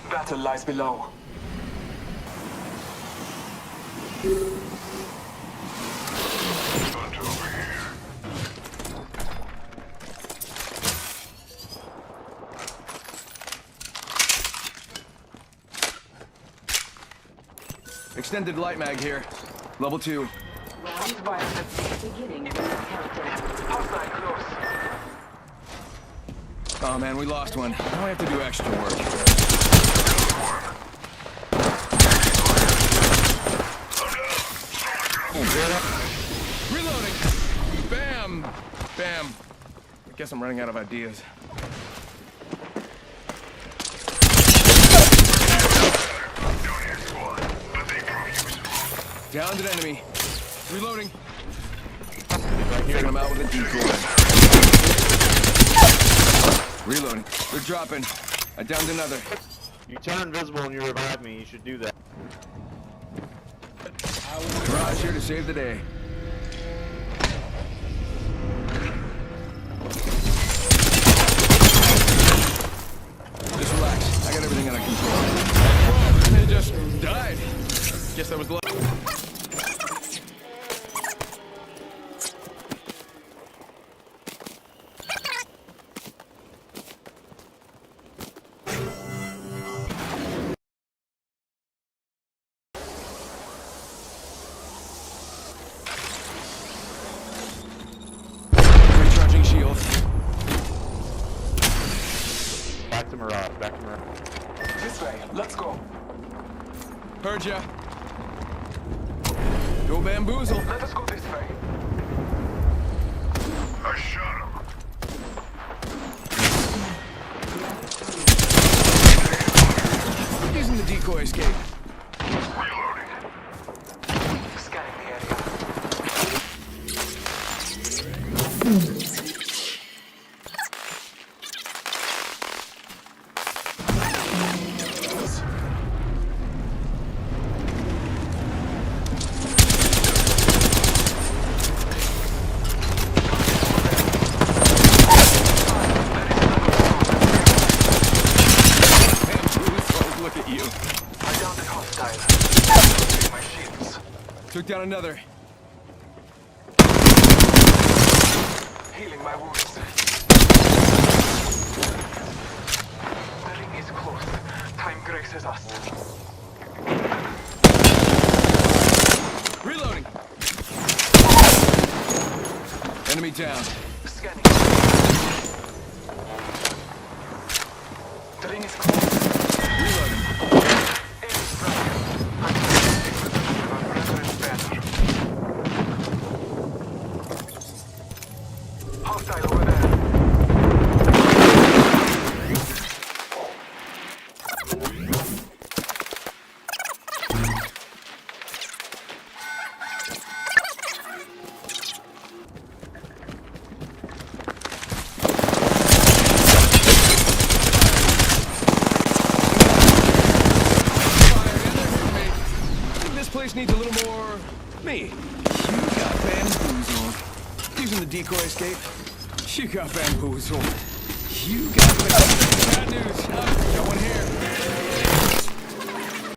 Battle lies below. Extended light mag here. Level 2. Round one. Beginning countdown. Hostile close. Oh man, we lost one. Now I have to do extra work. Reloading! Bam! Bam. I guess I'm running out of ideas. Downed an enemy. Reloading. Taking him out with a decoy. Reloading. They're dropping. I downed another. You turn invisible and you revive me. You should do that. Mirage here to save the day. Just relax. I got everything under control. Whoa, they just died. Guess that was luck. Recharging shield. Back to Mirage. Back to Mirage. This way. Let's go. Heard ya. Go bamboozle. Let us go this way. I shot him. Using the decoy escape. Reloading. Scanning the area. Look at you. I downed a hostile. My shields. Took down another. Healing my wounds. The ring is close. Time graces us. Reloading. Enemy down. Scanning. The ring is close. Reloading. Aim is broken. I'm taking possession of our brethren's banner. Hostile over there. This place needs a little more me. You got bamboozled. Using the decoy escape. You got bamboozled. You got bamboozled. Bad news. Got one here.